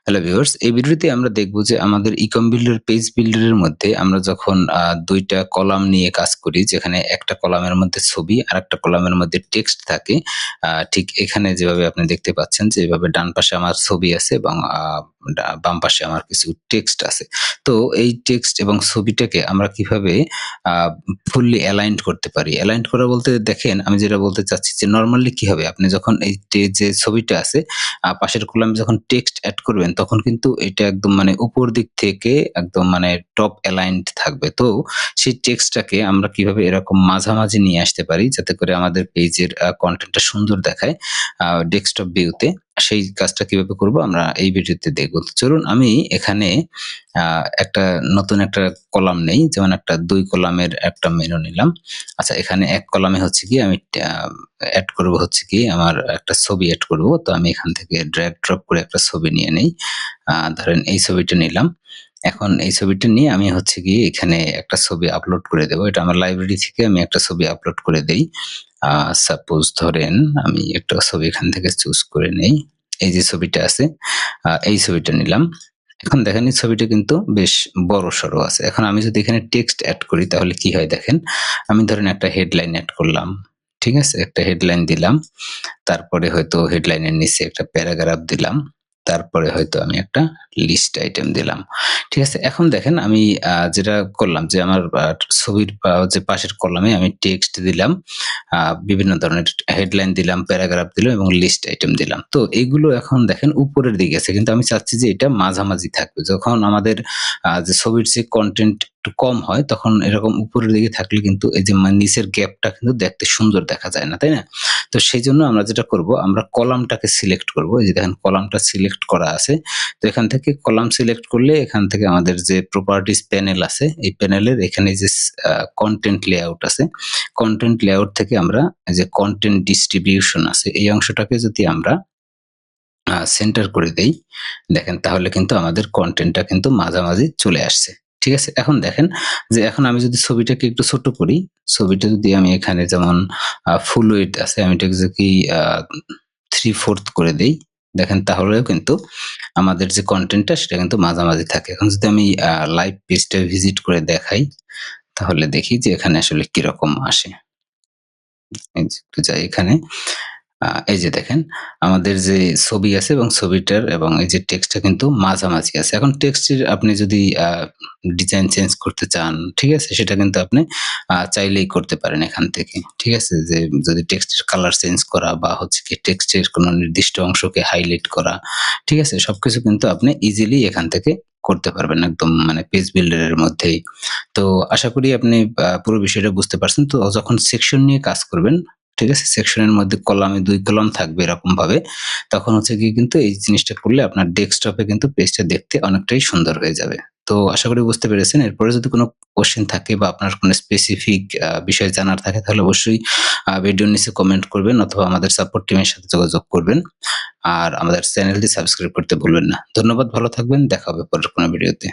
Hello viewers, এই ভিডিওতে আমরা দেখব যে আমাদের ইকম বিল্ডার পেজ বিল্ডারের মধ্যে আমরা যখন ২ টা কলাম নিয়ে কাজ করি, যেখানে একটা কলামের মধ্যে ছবি আরেকটা কলামের মধ্যে টেক্সট থাকে। ঠিক এখানে যেভাবে আপনি দেখতে পাচ্ছেন যে এভাবে ডান পাশে আমার ছবি আছে এবং বাম পাশে আমার কিছু টেক্সট আছে। তো এই টেক্সট এবং ছবিটাকে আমরা কিভাবে আ ফুললি অ্যালাইনড করতে পারি? অ্যালাইনড করা বলতে দেখেন, আমি যেটা বলতে চাচ্ছি যে নরমালি কি হবে? আপনি যখন এই যে ছবিটা আছে পাশের কলামে যখন টেক্সট এড করবেন তখন কিন্তু এটা একদম মানে উপর দিক থেকে একদম মানে টপ অ্যালাইনড থাকবে। তো সেই টেক্সটটাকে আমরা কিভাবে এরকম মাঝামাঝি নিয়ে আসতে পারি যাতে করে আমাদের পেজের কনটেন্টটা সুন্দর দেখায় ডেস্কটপ ভিউতে। সেই কাজটা কিভাবে করব আমরা এই ভিডিওতে দেখব। তো চলুন আমি এখানে আ একটা নতুন একটা কলাম নেই। যেমন একটা ২ কলামের একটা মেনু নিলাম। আচ্ছা, এখানে ১ কলামে হচ্ছে গিয়ে আমি এড করব হচ্ছে গিয়ে আমার একটা ছবি এড করব। তো আমি এখান থেকে ড্রাগ ড্রপ করে একটা ছবি নিয়ে নেই। ধরেন এই ছবিটা নিলাম। এখন এই ছবিটা নিয়ে আমি হচ্ছে গিয়ে এখানে একটা ছবি আপলোড করে দেব। এটা আমার লাইব্রেরি থেকে আমি একটা ছবি আপলোড করে দেই। আ সাপোজ ধরেন আমি একটা ছবি এখান থেকে চুজ করে নেই। এই যে ছবিটা আছে, এই ছবিটা নিলাম। এখন দেখেন এই ছবিটা কিন্তু বেশ বড়সড় আছে। এখন আমি যদি এখানে টেক্সট এড করি তাহলে কি হয় দেখেন। আমি ধরেন একটা হেডলাইন এড করলাম। ঠিক আছে? একটা হেডলাইন দিলাম। তারপরে হয়তো হেডলাইনের নিচে একটা প্যারাগ্রাফ দিলাম। তারপরে হয়তো আমি একটা লিস্ট আইটেম দিলাম। ঠিক আছে? এখন দেখেন আমি যেটা করলাম যে আমার ছবির যে পাশের কলামে আমি টেক্সট দিলাম। আ বিভিন্ন ধরনের হেডলাইন দিলাম, প্যারাগ্রাফ দিলাম এবং লিস্ট আইটেম দিলাম। তো এগুলো এখন দেখেন উপরের দিকে আছে। কিন্তু আমি চাচ্ছি যে এটা মাঝামাঝি থাকবে। যখন আমাদের যে ছবির যে কনটেন্ট একটু কম হয় তখন এরকম উপরের দিকে থাকলে কিন্তু এই যে নিচের গ্যাপটা কিন্তু দেখতে সুন্দর দেখা যায় না, তাই না? তো সেইজন্য আমরা যেটা করব, আমরা কলামটাকে সিলেক্ট করব। এই যে দেখেন কলামটা সিলেক্ট করা আছে। তো এখান থেকে কলাম সিলেক্ট করলে এখান থেকে আমাদের যে প্রপার্টিজ প্যানেল আছে, এই প্যানেলের এখানে যে কনটেন্ট লেআউট আছে, কনটেন্ট লেআউট থেকে আমরা এই যে কনটেন্ট ডিস্ট্রিবিউশন আছে, এই অংশটাকে যদি আমরা সেন্টার করে দেই, দেখেন তাহলে কিন্তু আমাদের কনটেন্টটা কিন্তু মাঝামাঝি চলে আসছে। ঠিক আছে? এখন দেখেন যে এখন আমি যদি ছবিটাকে একটু ছোট করি, ছবিটা যদি আমি এখানে যেমন ফুল উইডথ আছে আমি এটাকে যদি 3/4 করে দেই, দেখেন তাহলেও কিন্তু আমাদের যে কনটেন্টটা সেটা কিন্তু মাঝামাঝি থাকে। এখন যদি আমি লাইভ পেজটা ভিজিট করে দেখাই, তাহলে দেখি যে এখানে আসলে কিরকম আসে। এই যে একটু যাই এখানে। এই যে দেখেন আমাদের যে ছবি আছে এবং ছবিটার এবং এই যে টেক্সটটা কিন্তু মাঝামাঝি আছে। এখন টেক্সটের আপনি যদি ডিজাইন চেঞ্জ করতে চান, ঠিক আছে? সেটা কিন্তু আপনি চাইলেই করতে পারেন এখান থেকে। ঠিক আছে? যে যদি টেক্সটের কালার চেঞ্জ করা বা হচ্ছে গিয়ে টেক্সটের কোনো নির্দিষ্ট অংশকে হাইলাইট করা, ঠিক আছে? সবকিছু কিন্তু আপনি ইজিলি এখান থেকে করতে পারবেন একদম মানে পেজ বিল্ডার এর মধ্যেই। তো আশা করি আপনি পুরো বিষয়টা বুঝতে পারছেন। তো যখন সেকশন নিয়ে কাজ করবেন, ঠিক আছে? সেকশনের মধ্যে কলামে ২ কলাম থাকবে এরকমভাবে। তখন হচ্ছে গিয়ে কিন্তু এই জিনিসটা করলে আপনার ডেস্কটপে কিন্তু পেজটা দেখতে অনেকটাই সুন্দর হয়ে যাবে। তো আশা করি বুঝতে পেরেছেন। এরপরে যদি কোনো কোয়েশ্চেন থাকে বা আপনার কোনো স্পেসিফিক বিষয় জানার থাকে তাহলে অবশ্যই ভিডিওর নিচে কমেন্ট করবেন অথবা আমাদের সাপোর্ট টিমের সাথে যোগাযোগ করবেন। আর আমাদের চ্যানেলটি সাবস্ক্রাইব করতে ভুলবেন না। ধন্যবাদ, ভালো থাকবেন। দেখা হবে পরের কোনো ভিডিওতে।